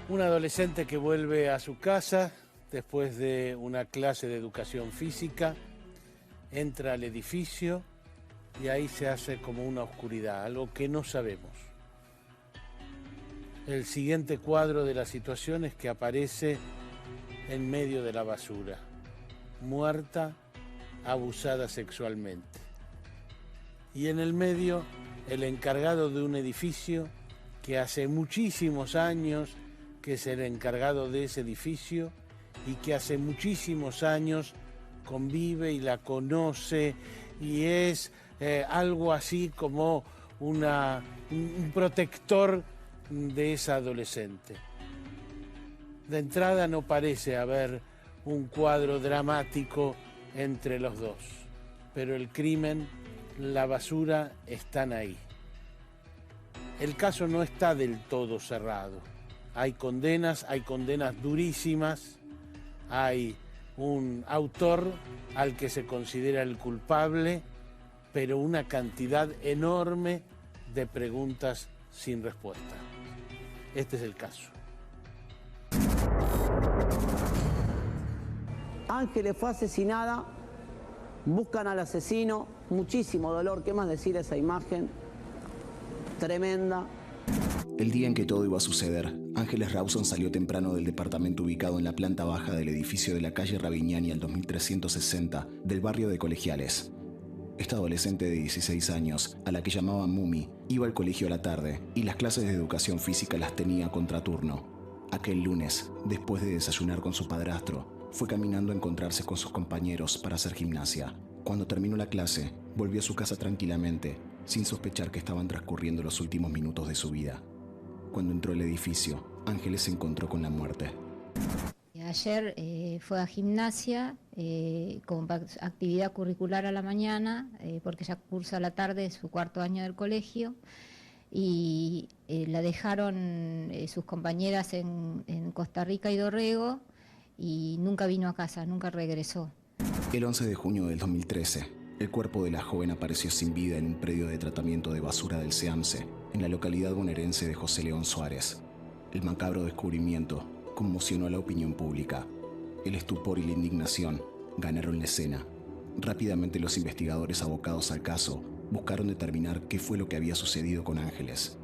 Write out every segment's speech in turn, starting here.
Un adolescente que vuelve a su casa después de una clase de educación física, entra al edificio y ahí se hace como una oscuridad, algo que no sabemos. El siguiente cuadro de la situación es que aparece en medio de la basura, muerta, abusada sexualmente. Y en el medio, el encargado de un edificio que hace muchísimos años que es el encargado de ese edificio y que hace muchísimos años convive y la conoce y es algo así como un protector de esa adolescente. De entrada no parece haber un cuadro dramático entre los dos, pero el crimen, la basura están ahí. El caso no está del todo cerrado. Hay condenas durísimas, hay un autor al que se considera el culpable, pero una cantidad enorme de preguntas sin respuesta. Este es el caso. Ángeles fue asesinada, buscan al asesino, muchísimo dolor, ¿qué más decir esa imagen? Tremenda. El día en que todo iba a suceder, Ángeles Rawson salió temprano del departamento ubicado en la planta baja del edificio de la calle Ravignani al 2360 del barrio de Colegiales. Esta adolescente de 16 años, a la que llamaban Mumi, iba al colegio a la tarde y las clases de educación física las tenía a contraturno. Aquel lunes, después de desayunar con su padrastro, fue caminando a encontrarse con sus compañeros para hacer gimnasia. Cuando terminó la clase, volvió a su casa tranquilamente, sin sospechar que estaban transcurriendo los últimos minutos de su vida. Cuando entró al edificio, Ángeles se encontró con la muerte. Ayer fue a gimnasia como actividad curricular a la mañana, porque ya cursa a la tarde su cuarto año del colegio, y la dejaron sus compañeras en Costa Rica y Dorrego, y nunca vino a casa, nunca regresó. El 11 de junio del 2013, el cuerpo de la joven apareció sin vida en un predio de tratamiento de basura del SEAMSE, en la localidad bonaerense de José León Suárez. El macabro descubrimiento conmocionó a la opinión pública. El estupor y la indignación ganaron la escena. Rápidamente los investigadores abocados al caso buscaron determinar qué fue lo que había sucedido con Ángeles.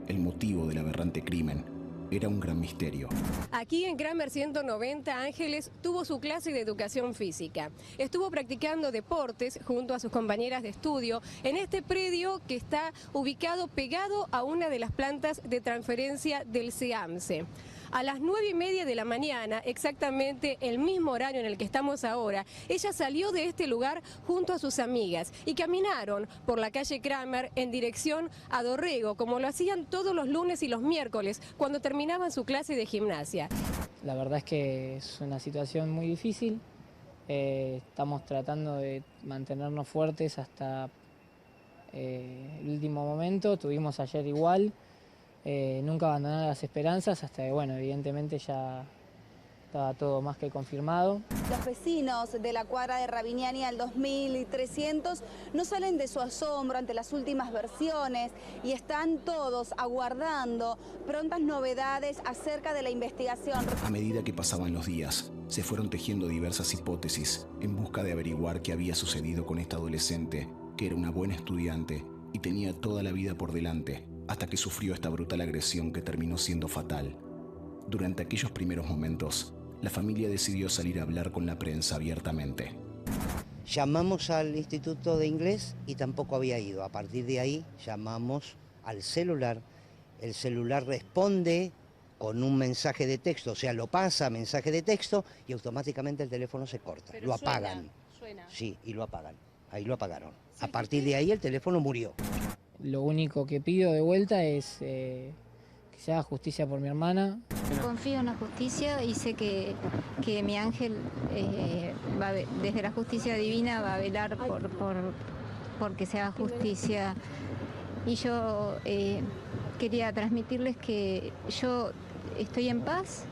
El motivo del aberrante crimen era un gran misterio. Aquí en Kramer 190, Ángeles tuvo su clase de educación física. Estuvo practicando deportes junto a sus compañeras de estudio en este predio que está ubicado pegado a una de las plantas de transferencia del SEAMSE. A las 9:30 de la mañana, exactamente el mismo horario en el que estamos ahora, ella salió de este lugar junto a sus amigas y caminaron por la calle Kramer en dirección a Dorrego, como lo hacían todos los lunes y los miércoles cuando terminaban su clase de gimnasia. La verdad es que es una situación muy difícil. Estamos tratando de mantenernos fuertes hasta el último momento. Tuvimos ayer igual. Nunca abandonar las esperanzas hasta que, bueno, evidentemente ya estaba todo más que confirmado. Los vecinos de la cuadra de Ravignani al 2300 no salen de su asombro ante las últimas versiones y están todos aguardando prontas novedades acerca de la investigación. A medida que pasaban los días, se fueron tejiendo diversas hipótesis en busca de averiguar qué había sucedido con esta adolescente, que era una buena estudiante y tenía toda la vida por delante, hasta que sufrió esta brutal agresión que terminó siendo fatal. Durante aquellos primeros momentos, la familia decidió salir a hablar con la prensa abiertamente. Llamamos al Instituto de Inglés y tampoco había ido. A partir de ahí llamamos al celular. El celular responde con un mensaje de texto, o sea, lo pasa a mensaje de texto y automáticamente el teléfono se corta. Pero lo apagan. Suena. Sí, y lo apagan. Ahí lo apagaron. A partir de ahí el teléfono murió. Lo único que pido de vuelta es que se haga justicia por mi hermana. Confío en la justicia y sé que mi ángel, desde la justicia divina, va a velar por que se haga justicia. Y yo quería transmitirles que yo estoy en paz.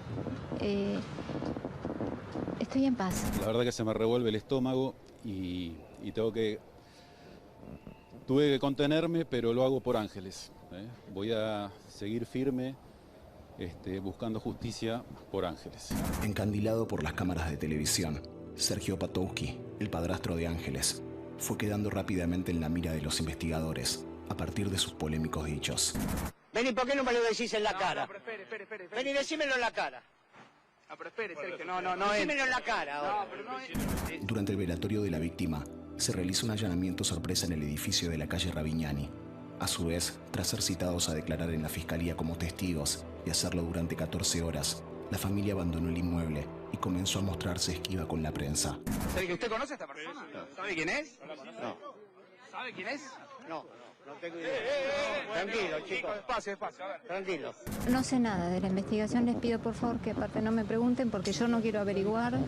Estoy en paz. La verdad que se me revuelve el estómago y tuve que contenerme, pero lo hago por Ángeles. Voy a seguir firme buscando justicia por Ángeles. Encandilado por las cámaras de televisión, Sergio Opatowski, el padrastro de Ángeles, fue quedando rápidamente en la mira de los investigadores a partir de sus polémicos dichos. Vení, ¿por qué no me lo decís en la cara? No, pero espere. Vení, decímelo en la cara. No, pero espere, Sergio, no. Decímelo en la cara ahora. No, pero no. Durante el velatorio de la víctima, se realizó un allanamiento sorpresa en el edificio de la calle Ravignani. A su vez, tras ser citados a declarar en la fiscalía como testigos y hacerlo durante 14 horas, la familia abandonó el inmueble y comenzó a mostrarse esquiva con la prensa. Sergio, ¿usted conoce a esta persona? ¿Sabe quién es? No. ¿Sabe quién es? No tengo idea. Tranquilo, chicos. Despacio, a ver. Tranquilo. No sé nada de la investigación, les pido por favor que aparte no me pregunten porque yo no quiero averiguar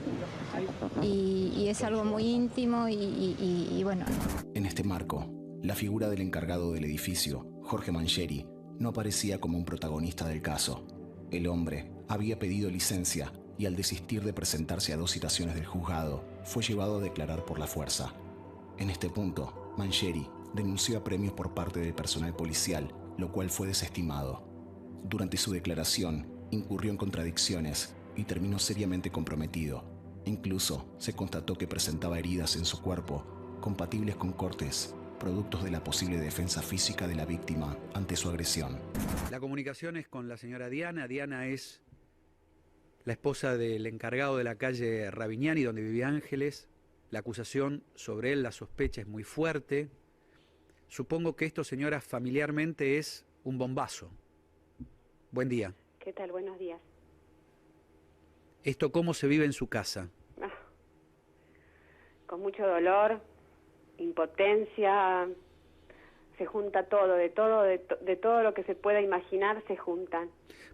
y es algo muy íntimo y bueno. En este marco, la figura del encargado del edificio, Jorge Mangieri, no aparecía como un protagonista del caso. El hombre había pedido licencia y al desistir de presentarse a 2 citaciones del juzgado, fue llevado a declarar por la fuerza. En este punto, Mangieri denunció apremios por parte del personal policial, lo cual fue desestimado. Durante su declaración, incurrió en contradicciones y terminó seriamente comprometido. Incluso se constató que presentaba heridas en su cuerpo, compatibles con cortes, productos de la posible defensa física de la víctima ante su agresión. La comunicación es con la señora Diana. Diana es la esposa del encargado de la calle Ravignani, donde vivía Ángeles. La acusación sobre él, la sospecha es muy fuerte. Supongo que esto, señora, familiarmente es un bombazo. Buen día. ¿Qué tal? Buenos días. ¿Esto cómo se vive en su casa? Con mucho dolor, impotencia, se junta todo, de todo lo que se pueda imaginar se juntan.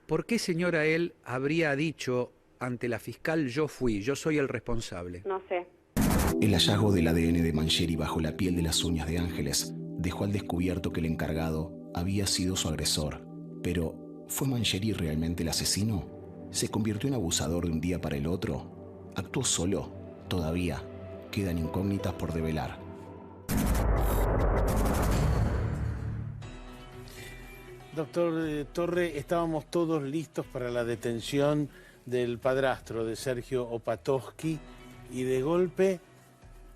¿Por qué, señora, él habría dicho ante la fiscal yo soy el responsable? No sé. El hallazgo del ADN de Mangieri bajo la piel de las uñas de Ángeles dejó al descubierto que el encargado había sido su agresor. Pero, ¿fue Mangieri realmente el asesino? ¿Se convirtió en abusador de un día para el otro? ¿Actuó solo? Todavía quedan incógnitas por develar. Doctor Torre, estábamos todos listos para la detención del padrastro de Sergio Opatowski y de golpe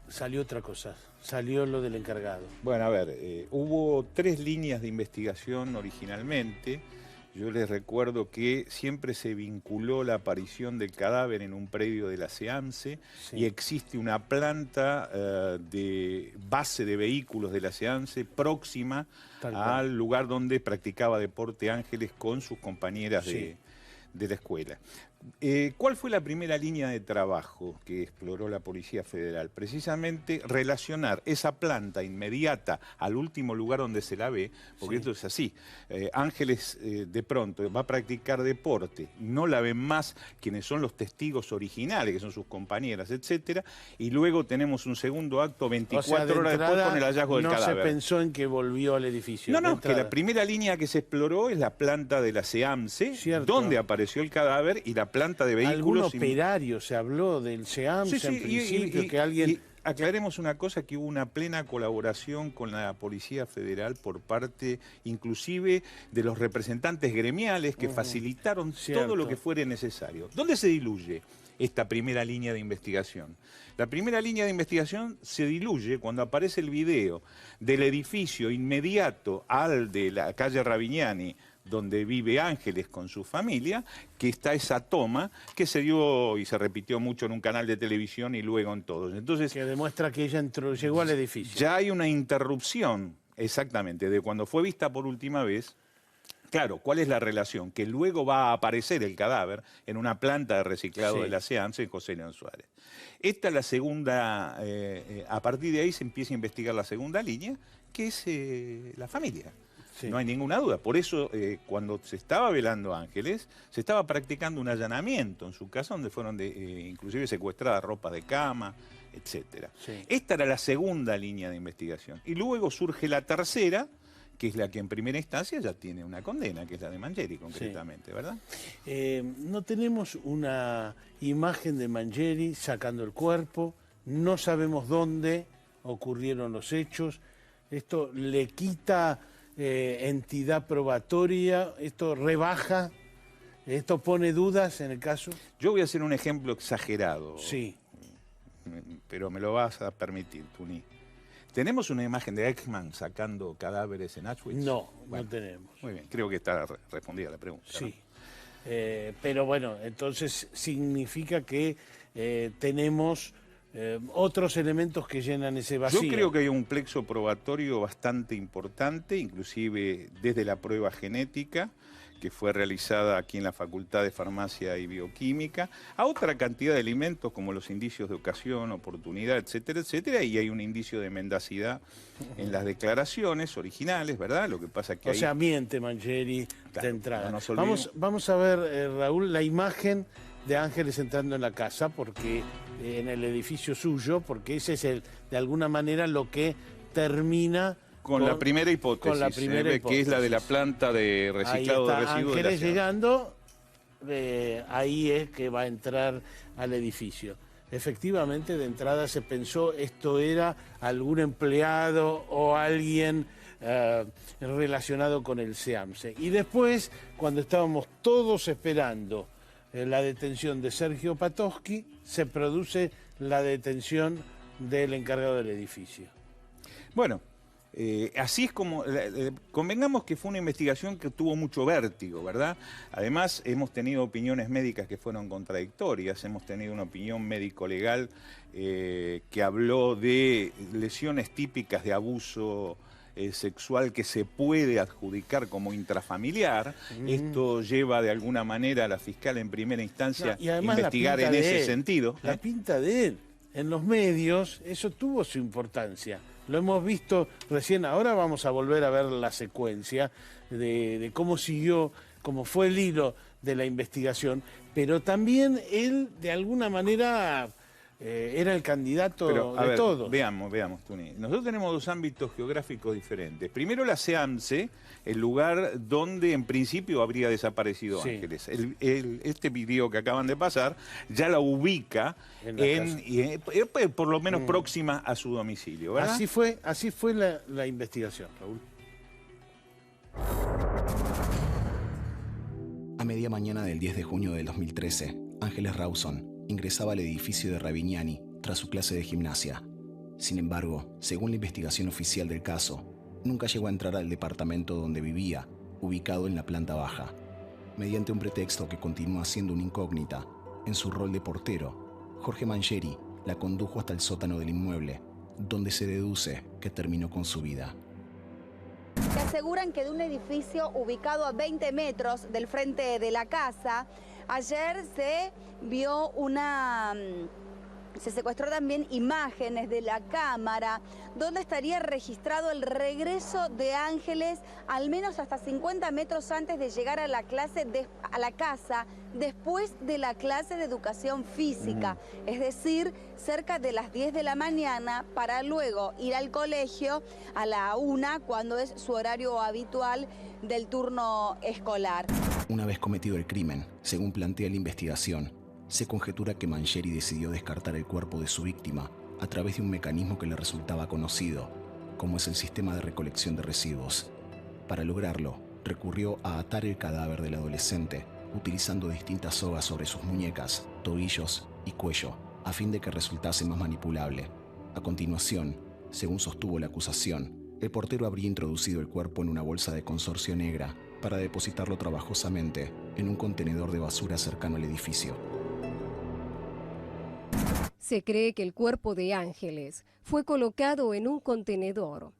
salió otra cosa, salió lo del encargado. Bueno, a ver, hubo 3 líneas de investigación originalmente. Yo les recuerdo que siempre se vinculó la aparición del cadáver en un predio de la SEAMSE, sí, y existe una planta de base de vehículos de la SEAMSE próxima al lugar donde practicaba deporte Ángeles con sus compañeras de la escuela. ¿Cuál fue la primera línea de trabajo que exploró la Policía Federal? Precisamente relacionar esa planta inmediata al último lugar donde se la ve, porque esto es así. Ángeles de pronto va a practicar deporte, no la ven más quienes son los testigos originales, que son sus compañeras, etcétera, y luego tenemos un segundo acto 24 horas después con el hallazgo del cadáver. No se pensó en que volvió al edificio. No, que la primera línea que se exploró es la planta de la SEAMSE, donde apareció el cadáver, y la planta de vehículos. Algún operario se habló del SEAMSE en principio, que alguien... Aclaremos una cosa, que hubo una plena colaboración con la Policía Federal por parte inclusive de los representantes gremiales que facilitaron todo lo que fuera necesario. ¿Dónde se diluye esta primera línea de investigación? La primera línea de investigación se diluye cuando aparece el video del edificio inmediato al de la calle Ravignani, donde vive Ángeles con su familia, que está esa toma que se dio y se repitió mucho en un canal de televisión y luego en todos. Entonces, que demuestra que ella llegó al edificio. Ya hay una interrupción, exactamente, de cuando fue vista por última vez. Claro, ¿cuál es la relación? Que luego va a aparecer el cadáver en una planta de reciclado de la SEAMSE en José León Suárez. Esta es la segunda, a partir de ahí se empieza a investigar la segunda línea, que es la familia. No hay ninguna duda. Por eso, cuando se estaba velando Ángeles, se estaba practicando un allanamiento en su casa, donde fueron inclusive secuestradas ropas de cama, etc. Esta era la segunda línea de investigación. Y luego surge la tercera, que es la que en primera instancia ya tiene una condena, que es la de Mangieri concretamente, ¿verdad? No tenemos una imagen de Mangieri sacando el cuerpo, no sabemos dónde ocurrieron los hechos. Esto le quita entidad probatoria, esto rebaja ¿Esto pone dudas en el caso? Yo voy a hacer un ejemplo exagerado. Sí. Pero me lo vas a permitir, Tuni. ¿Tenemos una imagen de Eichmann sacando cadáveres en Auschwitz? No, bueno, no tenemos. Muy bien, creo que está respondida la pregunta. Sí. ¿No? Pero bueno, entonces significa que tenemos otros elementos que llenan ese vacío. Yo creo que hay un plexo probatorio bastante importante, inclusive desde la prueba genética, que fue realizada aquí en la Facultad de Farmacia y Bioquímica, a otra cantidad de elementos como los indicios de ocasión, oportunidad, etcétera, etcétera, y hay un indicio de mendacidad en las declaraciones originales, ¿verdad? Lo que pasa que o sea, miente Mangieri claro, de entrada. no nos olvidemos. Vamos a ver, Raúl, la imagen de Ángeles entrando en la casa, porque en el edificio suyo, porque ese es de alguna manera lo que termina con la primera hipótesis, que es la de la planta de reciclado de residuos. Ángeles llegando, ahí es que va a entrar al edificio. Efectivamente, de entrada se pensó esto era algún empleado o alguien relacionado con el SEAMSE. Y después, cuando estábamos todos esperando la detención de Sergio Patoski, se produce la detención del encargado del edificio. Bueno, así es como, convengamos que fue una investigación que tuvo mucho vértigo, ¿verdad? Además, hemos tenido opiniones médicas que fueron contradictorias, hemos tenido una opinión médico-legal que habló de lesiones típicas de abuso sexual que se puede adjudicar como intrafamiliar. Esto lleva de alguna manera a la fiscal en primera instancia a investigar en ese sentido. La pinta de él. En los medios eso tuvo su importancia. Lo hemos visto recién, ahora vamos a volver a ver la secuencia de cómo siguió, cómo fue el hilo de la investigación, pero también él de alguna manera era el candidato de todos. Veamos, Tuni. Nosotros tenemos dos ámbitos geográficos diferentes. Primero la SEAMSE, el lugar donde en principio habría desaparecido Ángeles. Este video que acaban de pasar ya la ubica por lo menos próxima a su domicilio, ¿verdad? Así fue la investigación, Raúl. A media mañana del 10 de junio del 2013, Ángeles Rawson ingresaba al edificio de Ravignani tras su clase de gimnasia. Sin embargo, según la investigación oficial del caso, nunca llegó a entrar al departamento donde vivía, ubicado en la planta baja. Mediante un pretexto que continúa siendo una incógnita, en su rol de portero, Jorge Mangieri la condujo hasta el sótano del inmueble, donde se deduce que terminó con su vida. Que aseguran que de un edificio ubicado a 20 metros del frente de la casa, ayer se vio se secuestró también imágenes de la cámara donde estaría registrado el regreso de Ángeles al menos hasta 50 metros antes de llegar a la casa después de la clase de educación física, es decir, cerca de las 10 de la mañana para luego ir al colegio a la 1 cuando es su horario habitual del turno escolar. Una vez cometido el crimen, según plantea la investigación, se conjetura que Mangieri decidió descartar el cuerpo de su víctima a través de un mecanismo que le resultaba conocido, como es el sistema de recolección de residuos. Para lograrlo, recurrió a atar el cadáver del adolescente, utilizando distintas sogas sobre sus muñecas, tobillos y cuello, a fin de que resultase más manipulable. A continuación, según sostuvo la acusación, el portero habría introducido el cuerpo en una bolsa de consorcio negra para depositarlo trabajosamente en un contenedor de basura cercano al edificio. Se cree que el cuerpo de Ángeles fue colocado en un contenedor,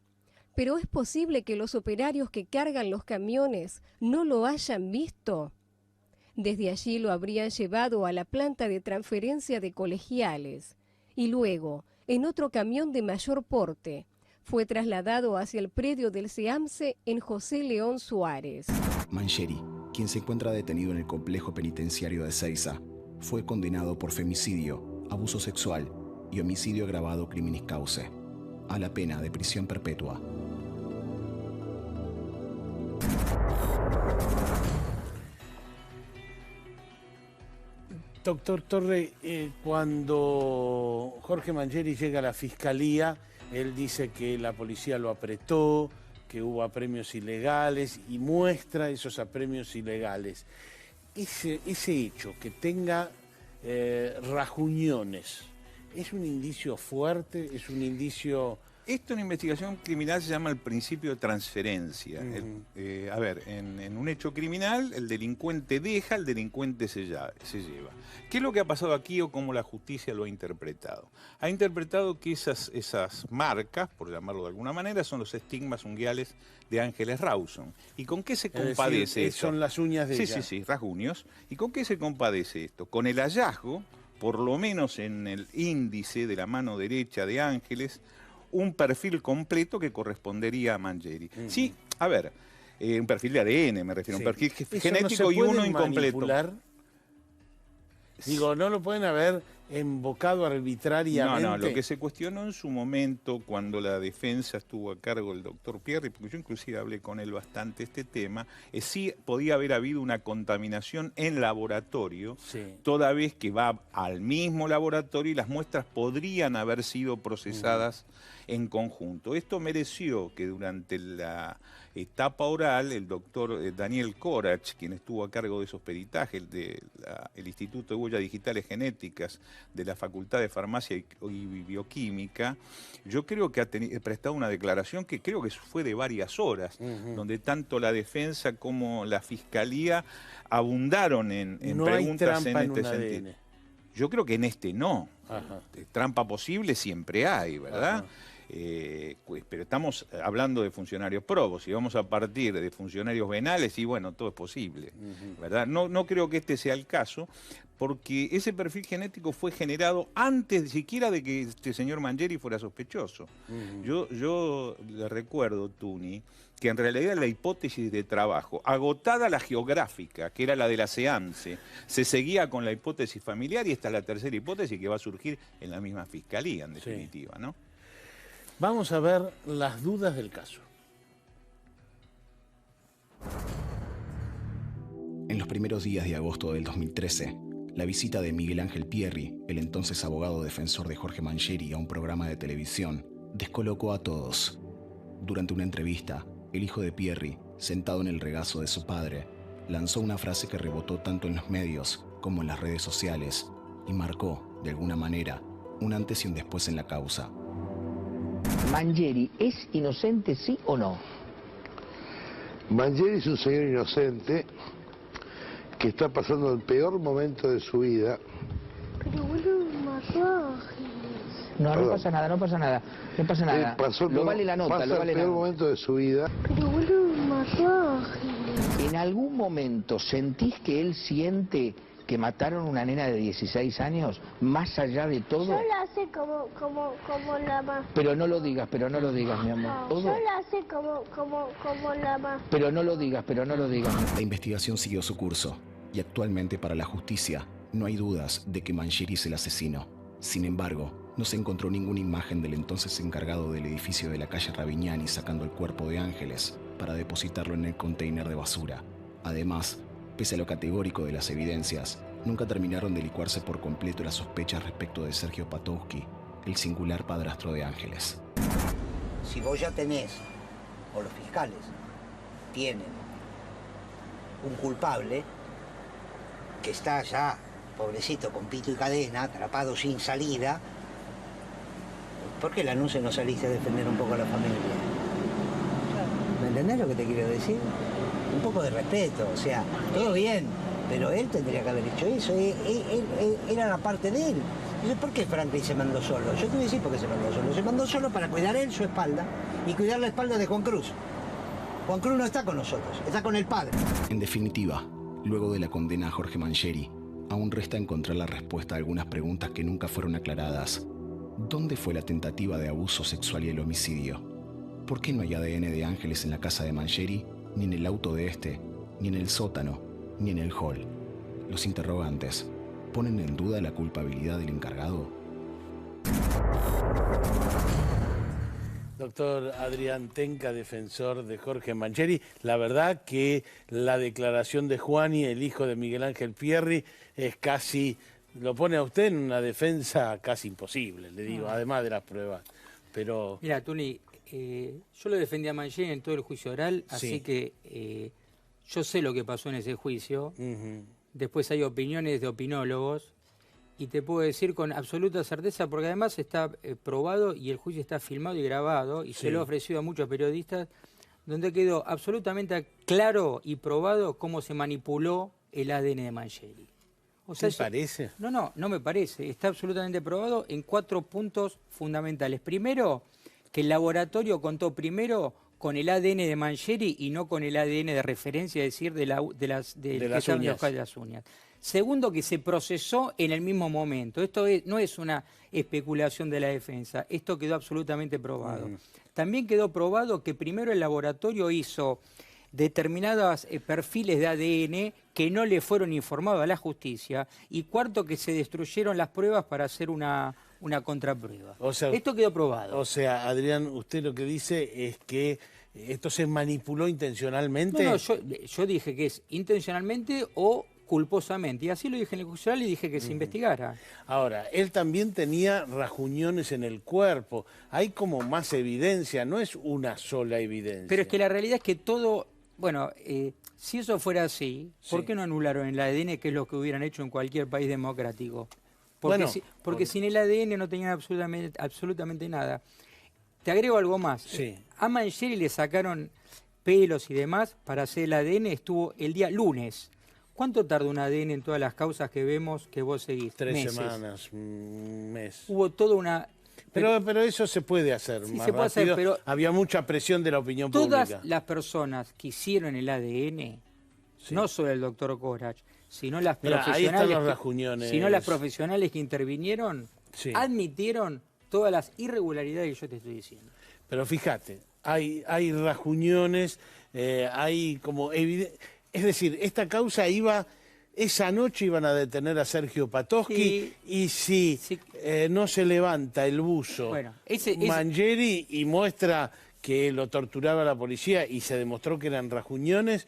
pero ¿es posible que los operarios que cargan los camiones no lo hayan visto? Desde allí lo habrían llevado a la planta de transferencia de colegiales y luego, en otro camión de mayor porte, fue trasladado hacia el predio del SEAMSE en José León Suárez. Mangieri, quien se encuentra detenido en el complejo penitenciario de Ezeiza, fue condenado por femicidio, abuso sexual y homicidio agravado criminis causa, a la pena de prisión perpetua. Doctor Torre, cuando Jorge Mangieri llega a la fiscalía, él dice que la policía lo apretó, que hubo apremios ilegales y muestra esos apremios ilegales. ese hecho, que tenga rajuñones, ¿es un indicio fuerte? ¿Es un indicio...? Esto en investigación criminal se llama el principio de transferencia. A ver, en un hecho criminal el delincuente deja, el delincuente se lleva. ¿Qué es lo que ha pasado aquí o cómo la justicia lo ha interpretado? Ha interpretado que esas marcas, por llamarlo de alguna manera, son los estigmas unguiales de Ángeles Rawson. ¿Y con qué se compadece esto? Son las uñas de ella. Sí, rasguños. ¿Y con qué se compadece esto? Con el hallazgo, por lo menos en el índice de la mano derecha de Ángeles, un perfil completo que correspondería a Mangieri. Sí, a ver, un perfil de ADN me refiero, un perfil genético y uno incompleto. Manipular? Digo, ¿no lo pueden haber embocado arbitrariamente? No, lo que se cuestionó en su momento cuando la defensa estuvo a cargo del doctor Pierri, porque yo inclusive hablé con él bastante este tema, es si podía haber habido una contaminación en laboratorio, toda vez que va al mismo laboratorio y las muestras podrían haber sido procesadas en conjunto. Esto mereció que durante la etapa oral el doctor Daniel Corach, quien estuvo a cargo de esos peritajes del Instituto de Huellas Digitales Genéticas de la Facultad de Farmacia y Bioquímica, yo creo que ha prestado una declaración que creo que fue de varias horas, donde tanto la defensa como la fiscalía abundaron en preguntas en este sentido. Yo creo que en este no. Trampa posible siempre hay, ¿verdad? Pero estamos hablando de funcionarios probos, si vamos a partir de funcionarios venales, y bueno, todo es posible, ¿verdad? No creo que este sea el caso, porque ese perfil genético fue generado antes siquiera de que este señor Mangieri fuera sospechoso. Yo le recuerdo, Tuni, que en realidad la hipótesis de trabajo, agotada la geográfica, que era la de la SEAMSE, se seguía con la hipótesis familiar y esta es la tercera hipótesis que va a surgir en la misma fiscalía, en definitiva, ¿no? Vamos a ver las dudas del caso. En los primeros días de agosto del 2013, la visita de Miguel Ángel Pierri, el entonces abogado defensor de Jorge Mangieri, a un programa de televisión, descolocó a todos. Durante una entrevista, el hijo de Pierri, sentado en el regazo de su padre, lanzó una frase que rebotó tanto en los medios como en las redes sociales y marcó, de alguna manera, un antes y un después en la causa. ¿Mangieri es inocente, sí o no? Mangieri es un señor inocente que está pasando el peor momento de su vida. Pero bueno, mató. No pasa nada, no pasa nada. No pasa nada. Lo vale la nota, lo vale el peor momento de su vida. Pero bueno, mató. ¿En algún momento sentís que él siente que mataron una nena de 16 años, más allá de todo? Yo la sé como la más. Pero no lo digas, mi amor. ¿Todo? Yo la sé como la más. Pero no lo digas. La investigación siguió su curso y actualmente para la justicia no hay dudas de que Mangieri es el asesino. Sin embargo, no se encontró ninguna imagen del entonces encargado del edificio de la calle Ravignani sacando el cuerpo de Ángeles para depositarlo en el container de basura. Además, pese a lo categórico de las evidencias, nunca terminaron de licuarse por completo las sospechas respecto de Sergio Patowski, el singular padrastro de Ángeles. Si vos ya tenés, o los fiscales tienen, un culpable que está ya, pobrecito, con pito y cadena, atrapado sin salida, ¿por qué el anuncio no saliste a defender un poco a la familia? ¿Me entendés lo que te quiero decir? Un poco de respeto, o sea, todo bien, pero él tendría que haber hecho eso, era la parte de él. Entonces, ¿por qué Franklin se mandó solo? Yo te voy a decir por qué se mandó solo. Se mandó solo para cuidar él su espalda y cuidar la espalda de Juan Cruz. Juan Cruz no está con nosotros, está con el padre. En definitiva, luego de la condena a Jorge Mangieri, aún resta encontrar la respuesta a algunas preguntas que nunca fueron aclaradas. ¿Dónde fue la tentativa de abuso sexual y el homicidio? ¿Por qué no hay ADN de Ángeles en la casa de Mangieri, ni en el auto de este, ni en el sótano, ni en el hall? Los interrogantes ponen en duda la culpabilidad del encargado. Doctor Adrián Tenca, defensor de Jorge Mangieri, la verdad que la declaración de Juani, el hijo de Miguel Ángel Pierri, es casi, lo pone a usted en una defensa casi imposible, le digo, además de las pruebas. Pero... Mira, Tuni, yo lo defendí a Mangieri en todo el juicio oral, así que yo sé lo que pasó en ese juicio después hay opiniones de opinólogos, y te puedo decir con absoluta certeza, porque además está probado y el juicio está filmado y grabado, y se lo he ofrecido a muchos periodistas, donde quedó absolutamente claro y probado cómo se manipuló el ADN de Mangieri. O sea, ¿Te parece? No me parece. Está absolutamente probado en 4 puntos fundamentales. Primero, que el laboratorio contó primero con el ADN de Mangieri y no con el ADN de referencia, es decir, de las uñas. Segundo, que se procesó en el mismo momento. Esto no es una especulación de la defensa, esto quedó absolutamente probado. También quedó probado que primero el laboratorio hizo determinados perfiles de ADN que no le fueron informados a la justicia, y cuarto, que se destruyeron las pruebas para hacer una contraprueba. O sea, esto quedó probado. O sea, Adrián, usted lo que dice es que esto se manipuló intencionalmente. No, yo dije que es intencionalmente o culposamente, y así lo dije en el juicio oral y dije que se investigara. Ahora, él también tenía rajuñones en el cuerpo. Hay como más evidencia, no es una sola evidencia. Pero es que la realidad es que todo, bueno, si eso fuera así, ¿por qué no anularon el ADN, que es lo que hubieran hecho en cualquier país democrático? Porque sin el ADN no tenían absolutamente nada. Te agrego algo más. A Mangieri le sacaron pelos y demás para hacer el ADN, estuvo el día lunes. ¿Cuánto tarda un ADN en todas las causas que vemos que vos seguís? 3 semanas, un mes. Hubo toda una... Pero eso se puede hacer más se puede rápido. hacer, pero había mucha presión de la opinión pública. Todas las personas que hicieron el ADN, no solo el doctor Corach, sino las profesionales que intervinieron, admitieron todas las irregularidades que yo te estoy diciendo. Pero fíjate, hay rajuñones, hay como es decir, esta causa esa noche iban a detener a Sergio Patoski, y si no se levanta el buzo Mangieri y muestra que lo torturaba la policía y se demostró que eran rajuñones.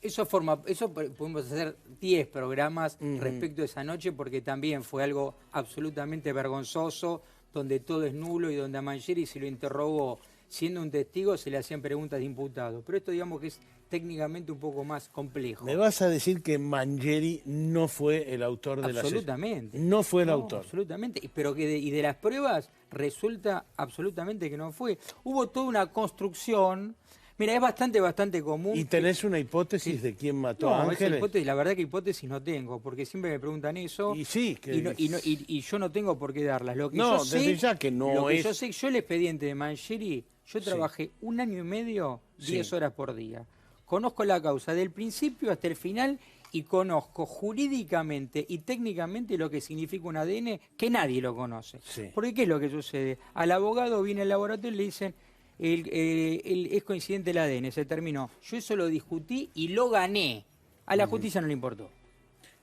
Eso podemos hacer 10 programas respecto a esa noche, porque también fue algo absolutamente vergonzoso, donde todo es nulo y donde a Mangieri se lo interrogó siendo un testigo, se le hacían preguntas de imputado. Pero esto, digamos, que es técnicamente un poco más complejo. ¿Me vas a decir que Mangieri no fue el autor de la Absolutamente. No fue el autor. Absolutamente. Pero y de las pruebas resulta absolutamente que no fue. Hubo toda una construcción. Mira, es bastante común. ¿Y tenés una hipótesis de quién mató a Ángeles? La verdad que hipótesis no tengo, porque siempre me preguntan eso. Y yo no tengo por qué darlas. Lo que yo sé, yo el expediente de Mangieri, yo trabajé 1 año y medio, 10 horas por día. Conozco la causa del principio hasta el final y conozco jurídicamente y técnicamente lo que significa un ADN, que nadie lo conoce. Porque ¿qué es lo que sucede? Al abogado viene al laboratorio y le dicen, es coincidente el ADN, se terminó. Yo eso lo discutí y lo gané. A la justicia no le importó.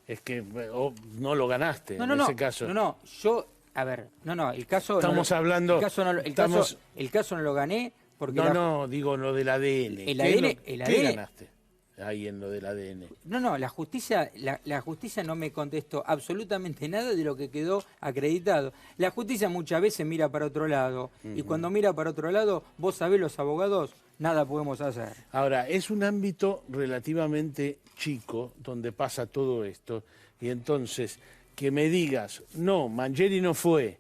Es que no lo ganaste en ese caso. El caso... Estamos hablando... El caso no lo gané porque... digo lo del ADN. ¿Qué ganaste ahí en lo del ADN? La justicia no me contestó absolutamente nada de lo que quedó acreditado. La justicia muchas veces mira para otro lado, y cuando mira para otro lado, vos sabés, los abogados, nada podemos hacer. Ahora, es un ámbito relativamente chico donde pasa todo esto, y entonces que me digas, no, Mangieri no fue,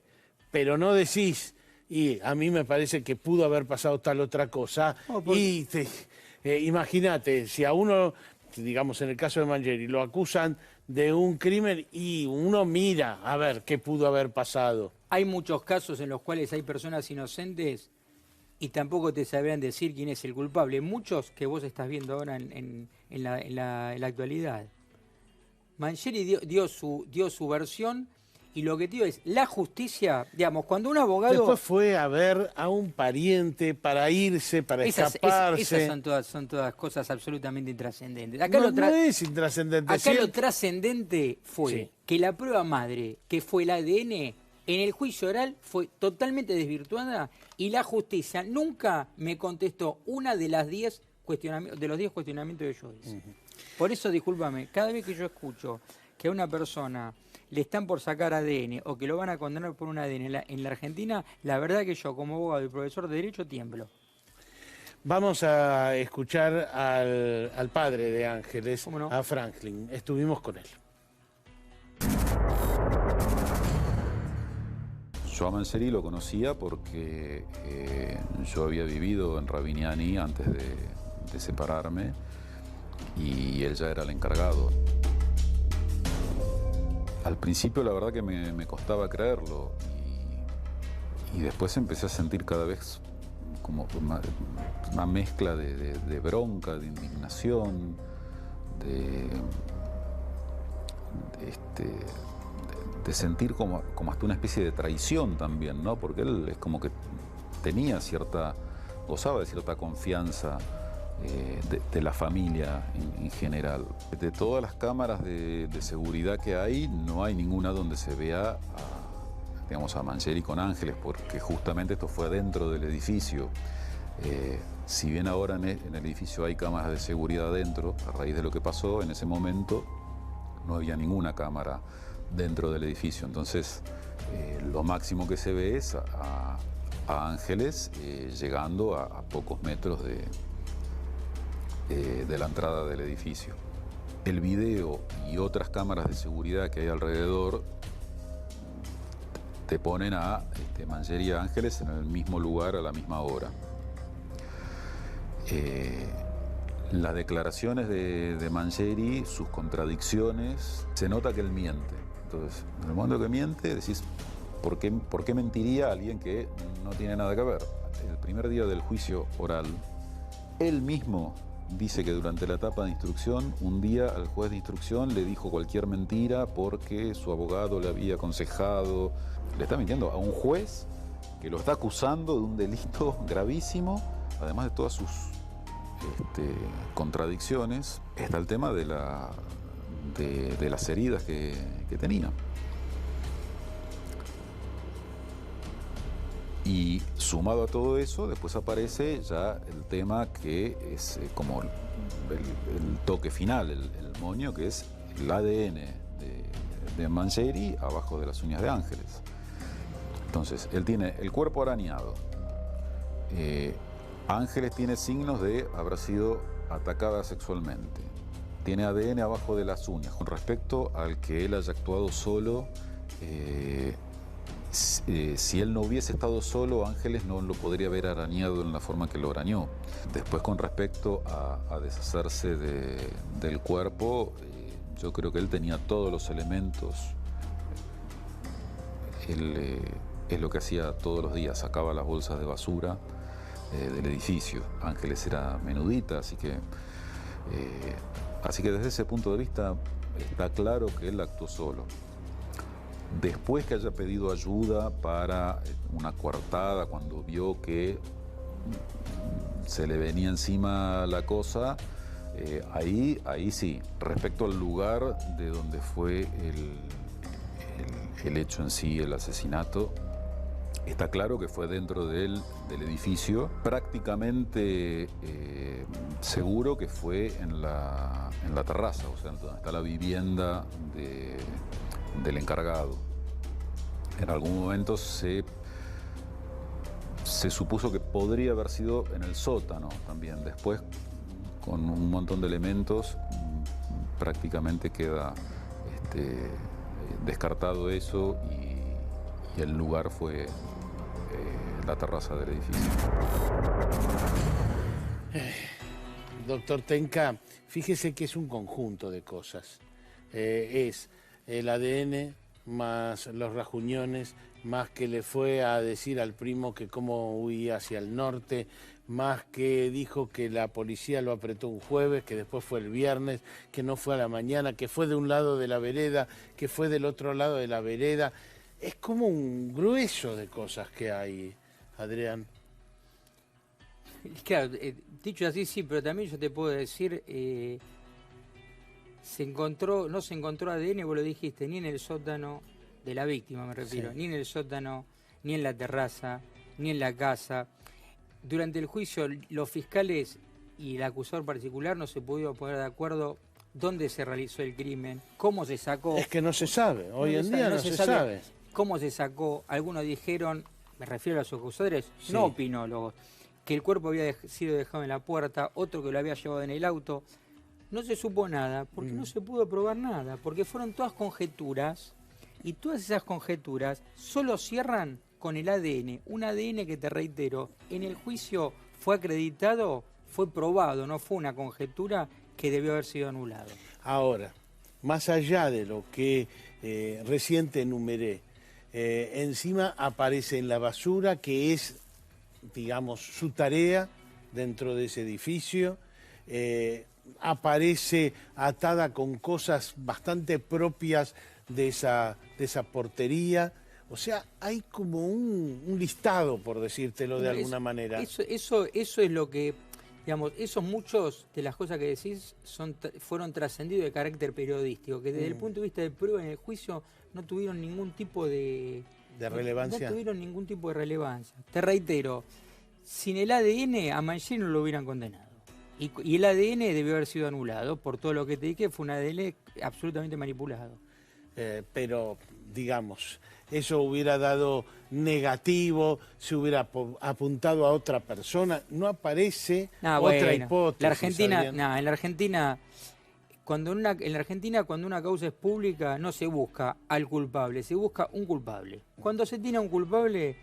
pero no decís, y a mí me parece que pudo haber pasado tal otra cosa, imagínate, si a uno, digamos en el caso de Mangieri, lo acusan de un crimen y uno mira a ver qué pudo haber pasado. Hay muchos casos en los cuales hay personas inocentes y tampoco te sabrían decir quién es el culpable. Muchos que vos estás viendo ahora en la actualidad. Mangieri dio su versión. Y lo que digo es, la justicia, digamos, cuando un abogado... Después fue a ver a un pariente para irse, para escaparse. Esas son todas cosas absolutamente intrascendentes. No es intrascendente. Acá lo trascendente fue que la prueba madre, que fue el ADN, en el juicio oral fue totalmente desvirtuada y la justicia nunca me contestó una de las 10 cuestionamientos que yo hice. Por eso, discúlpame, cada vez que yo escucho que a una persona le están por sacar ADN o que lo van a condenar por un ADN en la Argentina, la verdad que yo como abogado y profesor de Derecho tiemblo. Vamos a escuchar al padre de Ángeles, a Franklin. Estuvimos con él. Yo a Mangieri lo conocía porque yo había vivido en Ravignani antes de separarme y él ya era el encargado. Al principio la verdad que me costaba creerlo y después empecé a sentir cada vez como una mezcla de bronca, de indignación, de sentir como hasta una especie de traición también, ¿no? Porque él es como que gozaba de cierta confianza de la familia en general. De todas las cámaras de seguridad que hay, no hay ninguna donde se vea a Mangieri con Ángeles, porque justamente esto fue adentro del edificio. Si bien ahora en el edificio hay cámaras de seguridad adentro, a raíz de lo que pasó, en ese momento no había ninguna cámara dentro del edificio. Entonces, lo máximo que se ve es a Ángeles llegando a pocos metros de la entrada del edificio. El video y otras cámaras de seguridad que hay alrededor te ponen a Mangieri y a Ángeles en el mismo lugar a la misma hora. Las declaraciones de Mangieri, sus contradicciones, se nota que él miente. Entonces, en el momento que miente, decís, ¿por qué mentiría alguien que no tiene nada que ver? El primer día del juicio oral, él mismo dice que durante la etapa de instrucción, un día al juez de instrucción le dijo cualquier mentira porque su abogado le había aconsejado. Le está mintiendo a un juez que lo está acusando de un delito gravísimo, además de todas sus contradicciones. Está el tema de las heridas que tenía. Y sumado a todo eso, después aparece ya el tema que es como el toque final, el moño, que es el ADN de Mangieri abajo de las uñas de Ángeles. Entonces, él tiene el cuerpo arañado. Ángeles tiene signos de haber sido atacada sexualmente. Tiene ADN abajo de las uñas. Con respecto al que él haya actuado solo, si él no hubiese estado solo, Ángeles no lo podría haber arañado en la forma que lo arañó. Después, con respecto a deshacerse del cuerpo, yo creo que él tenía todos los elementos. Él es lo que hacía todos los días, sacaba las bolsas de basura del edificio. Ángeles era menudita, así que desde ese punto de vista está claro que él actuó solo. Después que haya pedido ayuda para una coartada, cuando vio que se le venía encima la cosa, ahí sí. Respecto al lugar de donde fue el hecho en sí, el asesinato, está claro que fue dentro del edificio. Prácticamente seguro que fue en la terraza, o sea, donde está la vivienda del encargado. En algún momento se supuso que podría haber sido en el sótano también. Después, con un montón de elementos, prácticamente queda descartado eso y el lugar fue la terraza del edificio. Doctor Tenca, fíjese que es un conjunto de cosas. Es el ADN más los rajuñones, más que le fue a decir al primo que cómo huía hacia el norte, más que dijo que la policía lo apretó un jueves, que después fue el viernes, que no fue a la mañana, que fue de un lado de la vereda, que fue del otro lado de la vereda. Es como un grueso de cosas que hay, Adrián. Claro, dicho así sí, pero también yo te puedo decir, no se encontró ADN, vos lo dijiste, ni en el sótano de la víctima, me refiero, sí. Ni en el sótano, ni en la terraza, ni en la casa. Durante el juicio, los fiscales y el acusador particular no se pudieron poner de acuerdo dónde se realizó el crimen, cómo se sacó. Es que no se sabe, hoy en día no se sabe. ¿Cómo se sacó? Algunos dijeron, me refiero a los acusadores, sí, no opinólogos, que el cuerpo había sido dejado en la puerta, otro que lo había llevado en el auto. No se supo nada, porque no se pudo probar nada, porque fueron todas conjeturas, y todas esas conjeturas solo cierran con el ADN. Un ADN que, te reitero, en el juicio fue acreditado, fue probado, no fue una conjetura que debió haber sido anulado. Ahora, más allá de lo que recién te enumeré, encima aparece en la basura, que es, digamos, su tarea dentro de ese edificio, aparece atada con cosas bastante propias de esa portería. O sea, hay como un listado, por decírtelo de alguna manera. Eso es lo que, digamos, muchos de las cosas que decís fueron trascendidos de carácter periodístico, que desde el punto de vista de prueba en el juicio no tuvieron ningún tipo de relevancia. No tuvieron ningún tipo de relevancia. Te reitero, sin el ADN a Mangieri no lo hubieran condenado. Y el ADN debió haber sido anulado, por todo lo que te dije, fue un ADN absolutamente manipulado. Pero, digamos, eso hubiera dado negativo, se hubiera apuntado a otra persona, no aparece otra hipótesis. En la Argentina, cuando una causa es pública, no se busca al culpable, se busca un culpable. Cuando se tiene a un culpable,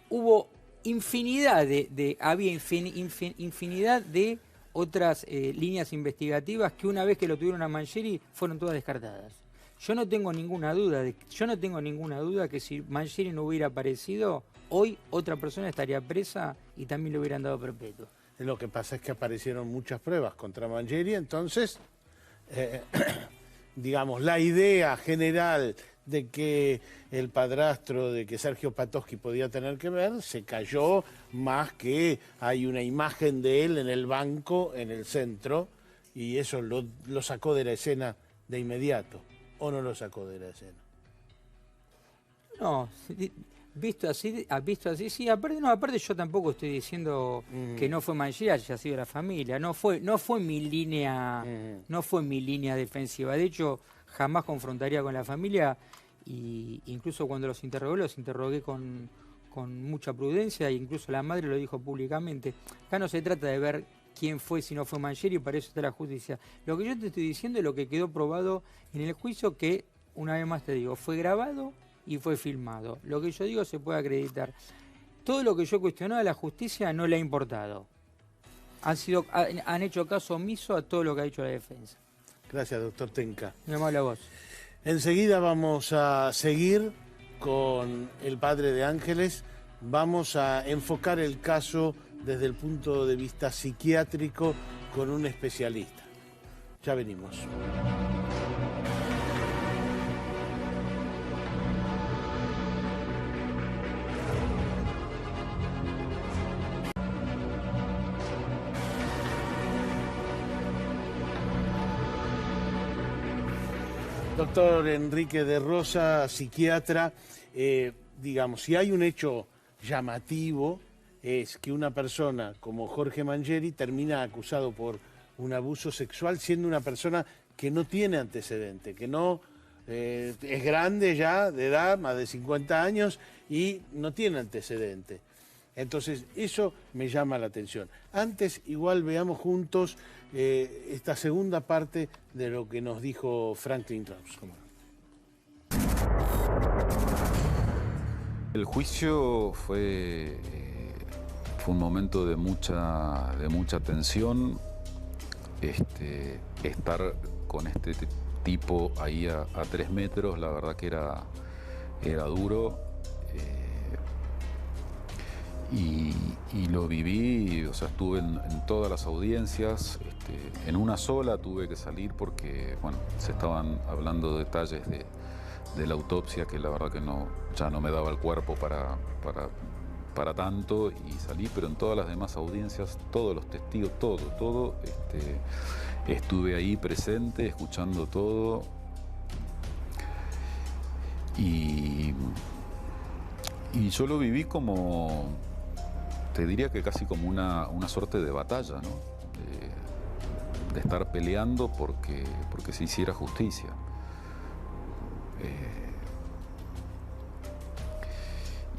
hubo infinidad infinidad de otras líneas investigativas que, una vez que lo tuvieron a Mangieri, fueron todas descartadas. Yo no tengo ninguna duda que si Mangieri no hubiera aparecido, hoy otra persona estaría presa y también le hubieran dado perpetuo. Lo que pasa es que aparecieron muchas pruebas contra Mangieri, entonces, digamos, la idea general de que el padrastro, de que Sergio Patosky podía tener que ver, se cayó, más que hay una imagen de él en el banco, en el centro, y eso lo sacó de la escena de inmediato. ¿O no lo sacó de la escena? No, visto así sí. Aparte yo tampoco estoy diciendo que no fue Mangieri, haya sido la familia. No fue mi línea, no fue mi línea defensiva. De hecho, jamás confrontaría con la familia, y incluso cuando los interrogué con mucha prudencia, e incluso la madre lo dijo públicamente. Acá no se trata de ver quién fue, si no fue Mangieri, para eso está la justicia. Lo que yo te estoy diciendo es lo que quedó probado en el juicio, que, una vez más te digo, fue grabado y fue filmado. Lo que yo digo se puede acreditar. Todo lo que yo he cuestionado a la justicia no le ha importado. Han hecho caso omiso a todo lo que ha dicho la defensa. Gracias, doctor Tenca. Me habla vos. Enseguida vamos a seguir con el padre de Ángeles. Vamos a enfocar el caso desde el punto de vista psiquiátrico con un especialista. Ya venimos. Doctor Enrique de Rosa, psiquiatra, digamos, si hay un hecho llamativo, es que una persona como Jorge Mangieri termina acusado por un abuso sexual siendo una persona que no tiene antecedente, que no es grande ya, de edad, más de 50 años, y no tiene antecedente. Entonces, eso me llama la atención. Antes, igual veamos juntos esta segunda parte de lo que nos dijo Franklin Kraus. El juicio fue un momento de mucha tensión. Estar con este tipo ahí a 3 metros, la verdad que era duro. Y lo viví, o sea, estuve en todas las audiencias. En una sola tuve que salir porque, bueno, se estaban hablando detalles de la autopsia que la verdad que ya no me daba el cuerpo para tanto, y salí, pero en todas las demás audiencias, todos los testigos, todo, estuve ahí presente, escuchando todo. Y yo lo viví como, te diría que casi como una suerte de batalla, ¿no? De estar peleando porque se hiciera justicia.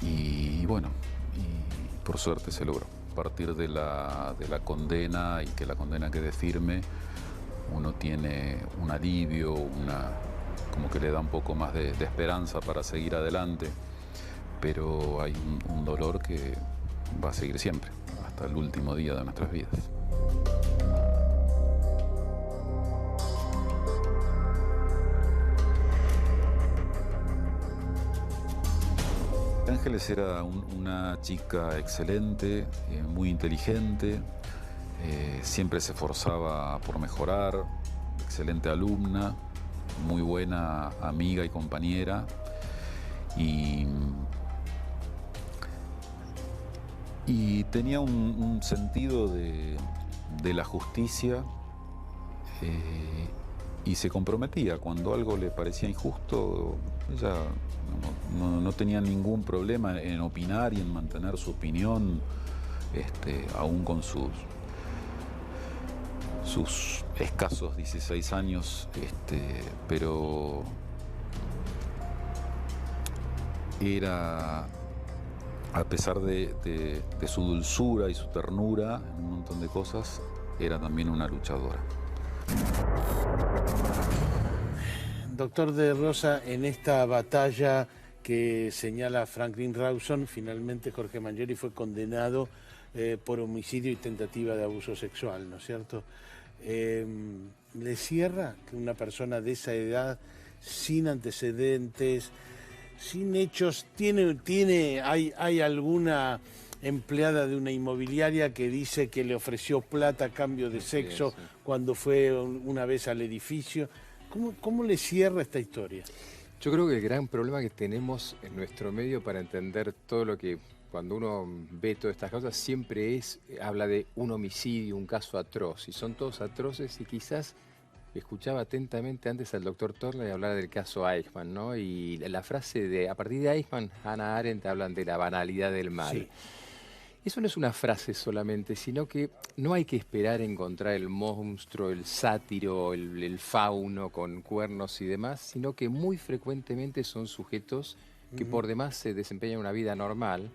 Y bueno, y por suerte se logró. partir de la condena y que la condena quede firme, uno tiene un alivio, como que le da un poco más de esperanza para seguir adelante, pero hay un dolor que va a seguir siempre, hasta el último día de nuestras vidas. Ángeles era una chica excelente, muy inteligente, siempre se esforzaba por mejorar, excelente alumna, muy buena amiga y compañera, y tenía un sentido de la justicia, y se comprometía cuando algo le parecía injusto. Ella no tenía ningún problema en opinar y en mantener su opinión, aún con sus escasos 16 años, pero era, a pesar de su dulzura y su ternura en un montón de cosas, era también una luchadora. Doctor de Rosa, en esta batalla que señala Franklin Rawson, finalmente Jorge Mangieri fue condenado por homicidio y tentativa de abuso sexual, ¿no es cierto? ¿Le cierra que una persona de esa edad, sin antecedentes, sin hechos, hay alguna empleada de una inmobiliaria que dice que le ofreció plata a cambio de sexo cuando fue una vez al edificio? ¿Cómo le cierra esta historia? Yo creo que el gran problema que tenemos en nuestro medio para entender todo lo que, cuando uno ve todas estas cosas, siempre habla de un homicidio, un caso atroz, y son todos atroces, y quizás escuchaba atentamente antes al doctor Torley hablar del caso Eichmann, ¿no? Y la frase a partir de Eichmann, Hannah Arendt hablan de la banalidad del mal. Sí. Eso no es una frase solamente, sino que no hay que esperar encontrar el monstruo, el sátiro, el fauno con cuernos y demás, sino que muy frecuentemente son sujetos que por demás se desempeñan una vida normal,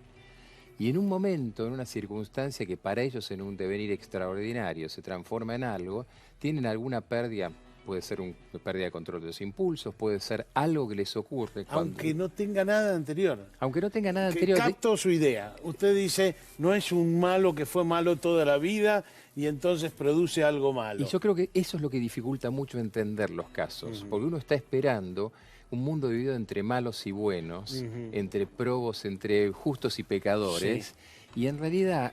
y en un momento, en una circunstancia que para ellos en un devenir extraordinario se transforma en algo, tienen alguna pérdida. Puede ser una pérdida de control de los impulsos, puede ser algo que les ocurre. Aunque no tenga nada anterior. Aunque no tenga nada anterior. Capto su idea. Usted dice, no es un malo que fue malo toda la vida y entonces produce algo malo. Y yo creo que eso es lo que dificulta mucho entender los casos, porque uno está esperando un mundo dividido entre malos y buenos, entre probos, entre justos y pecadores, y en realidad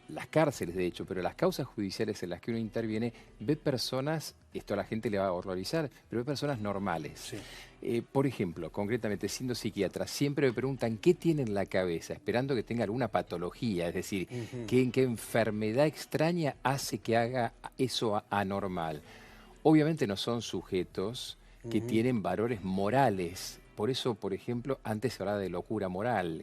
las cárceles, de hecho, pero las causas judiciales en las que uno interviene, ve personas, esto a la gente le va a horrorizar, pero ve personas normales. Sí. Por ejemplo, concretamente, siendo psiquiatra, siempre me preguntan qué tiene en la cabeza, esperando que tenga alguna patología, es decir, qué enfermedad extraña hace que haga eso anormal. Obviamente no son sujetos que tienen valores morales. Por eso, por ejemplo, antes se hablaba de locura moral.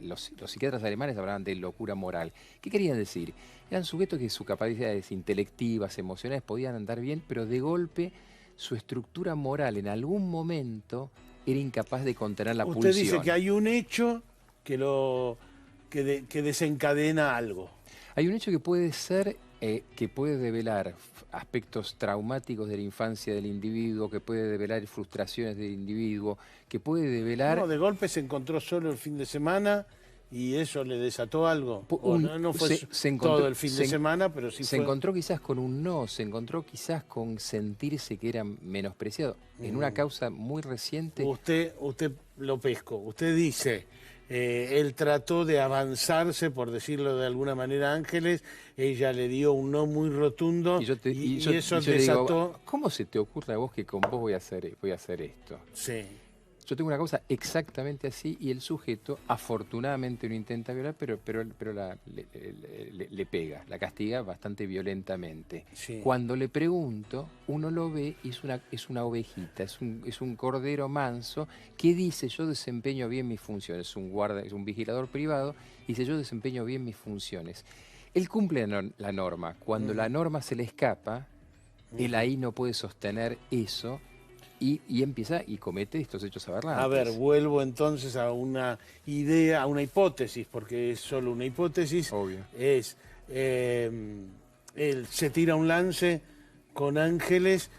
Los psiquiatras alemanes hablaban de locura moral. ¿Qué querían decir? Eran sujetos que sus capacidades intelectivas, emocionales podían andar bien, pero de golpe su estructura moral en algún momento era incapaz de contener la pulsión. Usted dice que hay un hecho que desencadena algo. Hay un hecho que puede ser, que puede develar aspectos traumáticos de la infancia del individuo, que puede develar frustraciones del individuo, que puede develar... No, de golpe se encontró solo el fin de semana y eso le desató algo. No fue todo el fin de semana, pero sí se encontró quizás con un no, se encontró quizás con sentirse que era menospreciado. En una causa muy reciente... Usted lo pesco, usted dice... él trató de avanzarse, por decirlo de alguna manera, Ángeles, ella le dio un no muy rotundo y eso desató... Digo, ¿cómo se te ocurre a vos que con vos voy a hacer esto? Sí. Yo tengo una causa exactamente así y el sujeto afortunadamente no intenta violar, pero le pega, la castiga bastante violentamente. Sí. Cuando le pregunto, uno lo ve y es una ovejita, es un cordero manso que dice yo desempeño bien mis funciones, es un vigilador privado y dice yo desempeño bien mis funciones. Él cumple la norma, cuando la norma se le escapa, él ahí no puede sostener eso. y empieza y comete estos hechos aberrantes. A ver, vuelvo entonces a una idea, a una hipótesis, porque es solo una hipótesis. Obvio. Es, él se tira un lance con Ángeles,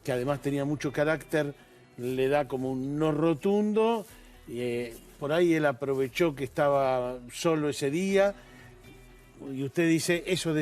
que además tenía mucho carácter, le da como un no rotundo, por ahí él aprovechó que estaba solo ese día, y usted dice, eso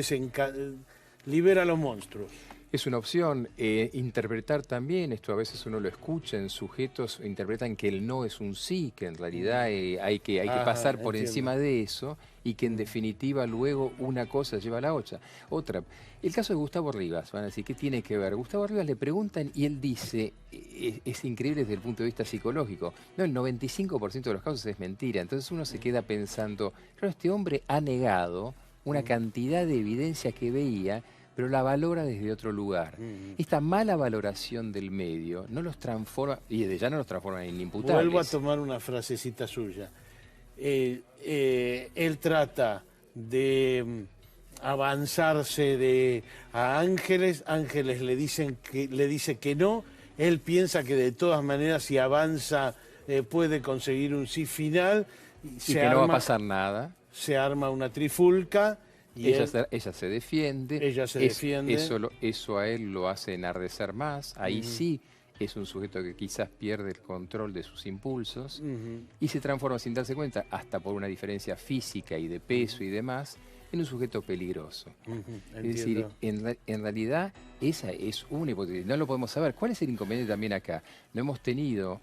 libera a los monstruos. Es una opción. Interpretar también, esto a veces uno lo escucha en sujetos, interpretan que el no es un sí, que en realidad hay que pasar por encima de eso y que en definitiva luego una cosa lleva a la otra. El caso de Gustavo Rivas, van a decir, ¿qué tiene que ver? Gustavo Rivas le preguntan y él dice, es increíble desde el punto de vista psicológico, no, el 95% de los casos es mentira. Entonces uno se queda pensando, claro, este hombre ha negado una cantidad de evidencia que veía, pero la valora desde otro lugar. Esta mala valoración del medio no los transforma, y desde ya no los transforma en imputables. Vuelvo a tomar una frasecita suya. Él trata de avanzarse a Ángeles, Ángeles le dice que no, él piensa que de todas maneras si avanza puede conseguir un sí final. Y que no va a pasar nada. Se arma una trifulca. Y ella se defiende. Eso a él lo hace enardecer más. Ahí sí es un sujeto que quizás pierde el control de sus impulsos y se transforma sin darse cuenta, hasta por una diferencia física y de peso y demás, en un sujeto peligroso. Es decir, en realidad esa es una hipótesis. No lo podemos saber. ¿Cuál es el inconveniente también acá? No hemos tenido...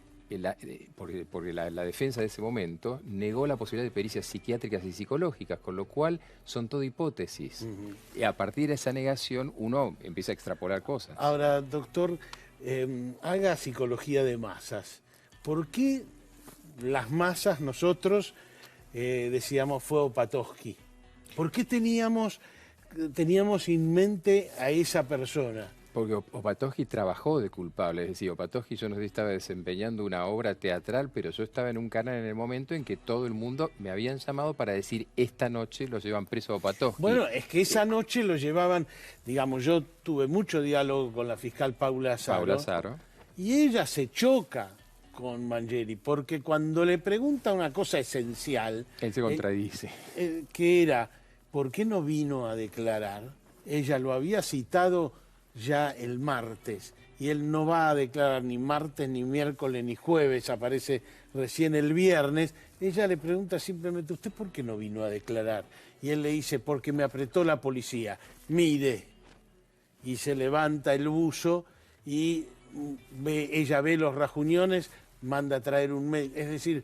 porque la defensa de ese momento negó la posibilidad de pericias psiquiátricas y psicológicas, con lo cual son todo hipótesis. Y a partir de esa negación uno empieza a extrapolar cosas. Ahora, doctor, haga psicología de masas. ¿Por qué las masas nosotros decíamos fue Opatowski? ¿Por qué teníamos en mente a esa persona? Porque Opatowski trabajó de culpable, es decir, Opatowski yo no sé si estaba desempeñando una obra teatral, pero yo estaba en un canal en el momento en que todo el mundo me habían llamado para decir, esta noche lo llevan preso a Opatowski. Bueno, es que esa noche lo llevaban, digamos, yo tuve mucho diálogo con la fiscal Paula Azaro. Y ella se choca con Mangieri, porque cuando le pregunta una cosa esencial... Él se contradice. Que era, ¿por qué no vino a declarar? Ella lo había citado ya el martes, y él no va a declarar ni martes, ni miércoles, ni jueves, aparece recién el viernes. Ella le pregunta simplemente, ¿usted por qué no vino a declarar? Y él le dice, porque me apretó la policía, mire. Y se levanta el buzo y ella ve los rajuñones, manda a traer un médico. Es decir,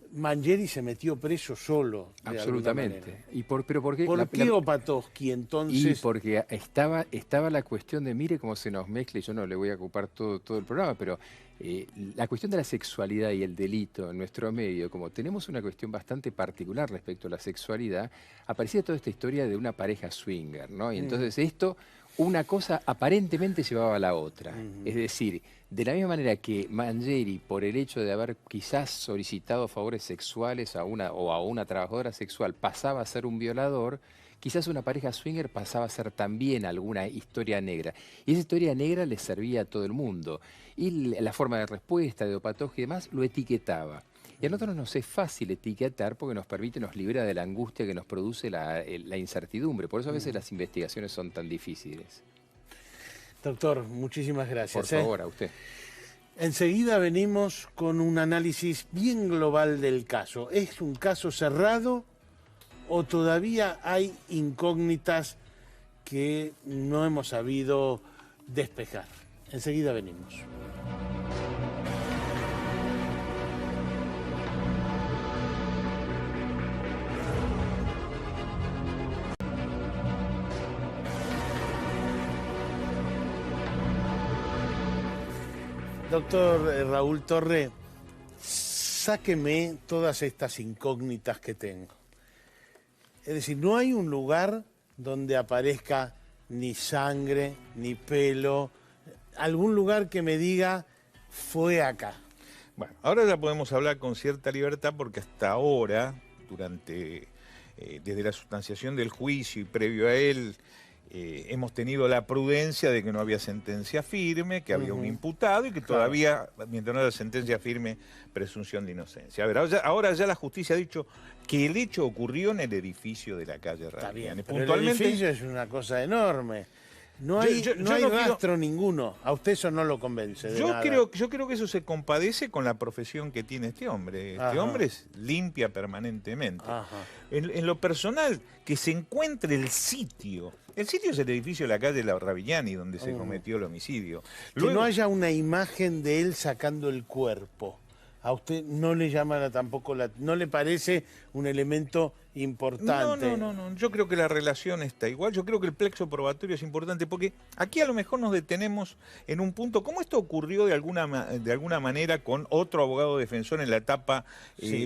Mangieri se metió preso solo. Absolutamente. ¿Por qué Opatowski entonces? Y porque estaba la cuestión de, mire cómo se nos mezcla, y yo no le voy a ocupar todo el programa, pero la cuestión de la sexualidad y el delito en nuestro medio, como tenemos una cuestión bastante particular respecto a la sexualidad, aparecía toda esta historia de una pareja swinger, ¿no? Y entonces una cosa aparentemente llevaba a la otra. Es decir, de la misma manera que Mangieri, por el hecho de haber quizás solicitado favores sexuales a una trabajadora sexual, pasaba a ser un violador, quizás una pareja swinger pasaba a ser también alguna historia negra. Y esa historia negra le servía a todo el mundo. Y la forma de respuesta de Opatowski y demás lo etiquetaba. Y a nosotros nos es fácil etiquetar porque nos libera de la angustia que nos produce la incertidumbre. Por eso a veces las investigaciones son tan difíciles. Doctor, muchísimas gracias. Por favor, a usted. Enseguida venimos con un análisis bien global del caso. ¿Es un caso cerrado o todavía hay incógnitas que no hemos sabido despejar? Enseguida venimos. Doctor Raúl Torre, sáqueme todas estas incógnitas que tengo. Es decir, no hay un lugar donde aparezca ni sangre, ni pelo, algún lugar que me diga, fue acá. Bueno, ahora ya podemos hablar con cierta libertad porque hasta ahora, desde la sustanciación del juicio y previo a él, hemos tenido la prudencia de que no había sentencia firme, que había un imputado y que todavía, mientras no haya sentencia firme, presunción de inocencia. A ver, ahora ya la justicia ha dicho que el hecho ocurrió en el edificio de la calle Ravignani. Pero el edificio es una cosa enorme. No hay, no hay rastro ninguno. A usted eso no lo convence de nada. Yo creo que eso se compadece con la profesión que tiene este hombre. Este hombre limpia permanentemente. En lo personal, que se encuentre el sitio. El sitio es el edificio de la calle Ravignani, donde se cometió el homicidio. Que no haya una imagen de él sacando el cuerpo. ¿A usted no le llama tampoco no le parece un elemento importante? No. Yo creo que la relación está igual. Yo creo que el plexo probatorio es importante porque aquí a lo mejor nos detenemos en un punto. ¿Cómo esto ocurrió de alguna manera con otro abogado defensor en la etapa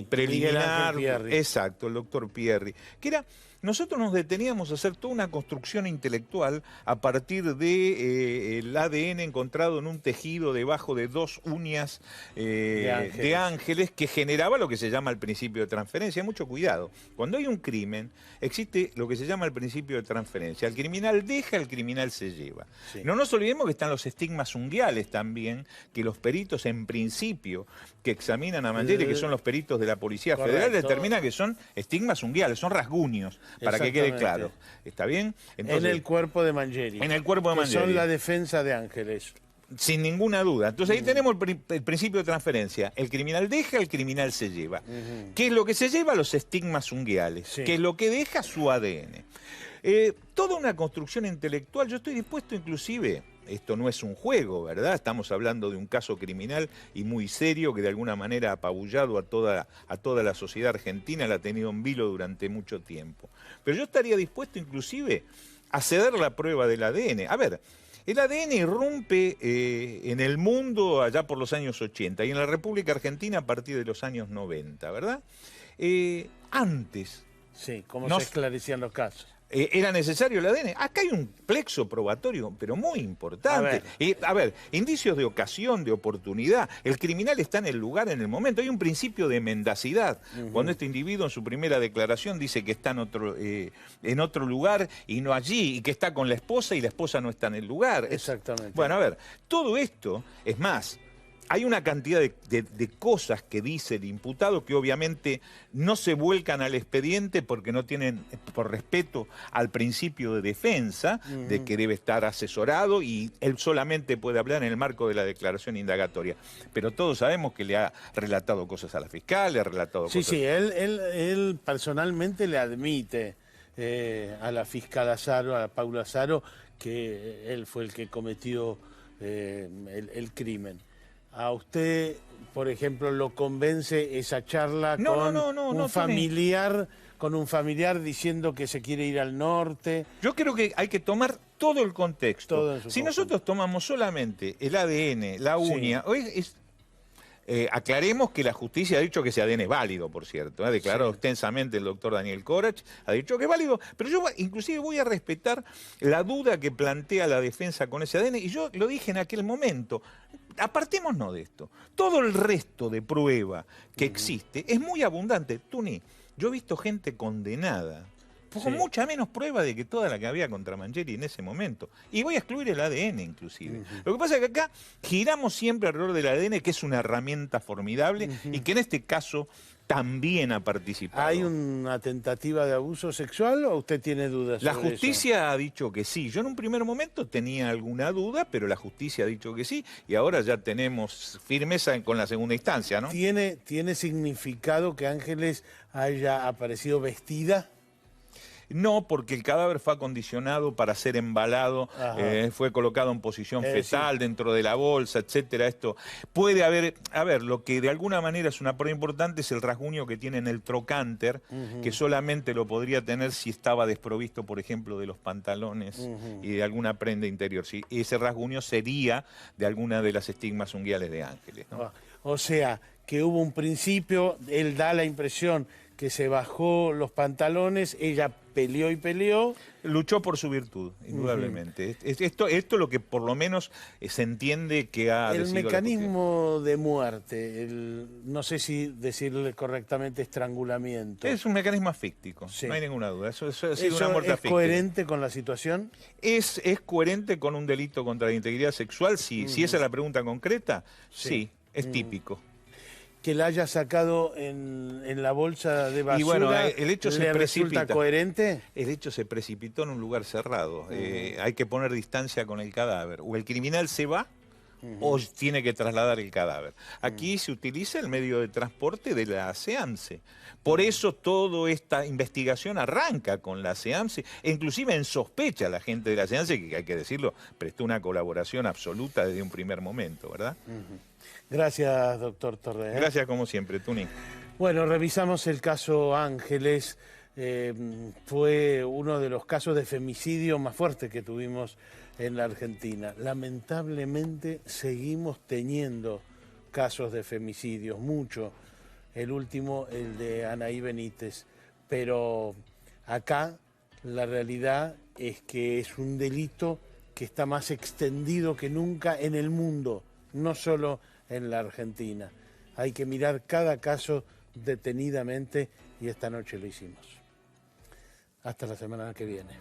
preliminar? Exacto, el doctor Pierri. Que era... Nosotros nos deteníamos a hacer toda una construcción intelectual a partir del ADN encontrado en un tejido debajo de 2 uñas de ángeles que generaba lo que se llama el principio de transferencia. Mucho cuidado. Cuando hay un crimen, existe lo que se llama el principio de transferencia. El criminal deja, el criminal se lleva. No nos olvidemos que están los estigmas unguiales también, que los peritos en principio que examinan a Mangieri, que son los peritos de la Policía Federal, determinan que son estigmas unguiales, son rasguños. Para que quede claro. ¿Está bien? Entonces, en el cuerpo de Mangieri. En el cuerpo de Mangieri. Son la defensa de Ángeles. Sin ninguna duda. Entonces ahí tenemos el principio de transferencia. El criminal deja, el criminal se lleva. ¿Qué es lo que se lleva? Los estigmas unguiales. ¿Qué es lo que deja? Su ADN. Toda una construcción intelectual. Yo estoy dispuesto inclusive... Esto no es un juego, ¿verdad? Estamos hablando de un caso criminal y muy serio que de alguna manera ha apabullado a toda la sociedad argentina, la ha tenido en vilo durante mucho tiempo. Pero yo estaría dispuesto inclusive a ceder la prueba del ADN. A ver, el ADN irrumpe en el mundo allá por los años 80 y en la República Argentina a partir de los años 90, ¿verdad? Antes... Sí, ¿cómo se esclarecían los casos? Era necesario el ADN. Acá hay un plexo probatorio, pero muy importante. A ver, indicios de ocasión, de oportunidad. El criminal está en el lugar, en el momento. Hay un principio de mendacidad. Cuando este individuo en su primera declaración dice que está en otro lugar y no allí, y que está con la esposa y la esposa no está en el lugar. Exactamente. Bueno, a ver, todo esto, es más... Hay una cantidad de cosas que dice el imputado que obviamente no se vuelcan al expediente porque no tienen, por respeto al principio de defensa, de que debe estar asesorado y él solamente puede hablar en el marco de la declaración indagatoria. Pero todos sabemos que le ha relatado cosas a la fiscal, le ha relatado cosas... Sí, él personalmente le admite a la fiscal Azaro, a Paula Azaro, que él fue el que cometió el crimen. ¿A usted, por ejemplo, lo convence esa charla con un familiar diciendo que se quiere ir al norte? Yo creo que hay que tomar todo el contexto. Si nosotros tomamos solamente el ADN, la uña... aclaremos que la justicia ha dicho que ese ADN es válido, por cierto. Ha declarado extensamente el doctor Daniel Corach, ha dicho que es válido, pero yo inclusive voy a respetar la duda que plantea la defensa con ese ADN, y yo lo dije en aquel momento. Apartémonos de esto. Todo el resto de prueba que existe es muy abundante. Tuni, yo he visto gente condenada con mucha menos prueba de que toda la que había contra Mangieri en ese momento. Y voy a excluir el ADN inclusive. Lo que pasa es que acá giramos siempre alrededor del ADN, que es una herramienta formidable y que en este caso también ha participado. ¿Hay una tentativa de abuso sexual o usted tiene dudas La sobre justicia eso? Ha dicho que sí. Yo en un primer momento tenía alguna duda, pero la justicia ha dicho que sí. Y ahora ya tenemos firmeza con la segunda instancia, ¿no? ¿Tiene significado que Ángeles haya aparecido vestida? No, porque el cadáver fue acondicionado para ser embalado, fue colocado en posición fetal dentro de la bolsa, etcétera. Esto puede haber, lo que de alguna manera es una prueba importante es el rasguño que tiene en el trocánter, que solamente lo podría tener si estaba desprovisto, por ejemplo, de los pantalones y de alguna prenda interior. Sí, ese rasguño sería de alguna de las estigmas unguiales de Ángeles, ¿no? O sea, que hubo un principio, él da la impresión que se bajó los pantalones, ella peleó y peleó. Luchó por su virtud, indudablemente. Esto es lo que por lo menos se entiende que ha El decidido mecanismo de muerte, no sé si decirle correctamente estrangulamiento. Es un mecanismo asfíctico, Sí. no hay ninguna duda. Eso ha sido una muerte ¿Es asfíctica. coherente con la situación? ¿Es coherente con un delito contra la integridad sexual? Sí. Si esa es la pregunta concreta, sí, es típico. Que la haya sacado en la bolsa de basura, Y bueno, el hecho ¿le se resulta precipita. coherente? El hecho se precipitó en un lugar cerrado. Hay que poner distancia con el cadáver. O el criminal se va o tiene que trasladar el cadáver. Aquí se utiliza el medio de transporte de la SEAMSE. Por eso toda esta investigación arranca con la SEAMSE, e inclusive en sospecha la gente de la SEAMSE, que hay que decirlo, prestó una colaboración absoluta desde un primer momento, ¿verdad? Gracias, doctor Torres. Gracias como siempre, Tuni. Bueno, revisamos el caso Ángeles. Fue uno de los casos de femicidio más fuertes que tuvimos en la Argentina. Lamentablemente seguimos teniendo casos de femicidios, mucho. El último, el de Anaí Benítez. Pero acá la realidad es que es un delito que está más extendido que nunca en el mundo, no solo en la Argentina. Hay que mirar cada caso detenidamente y esta noche lo hicimos. Hasta la semana que viene.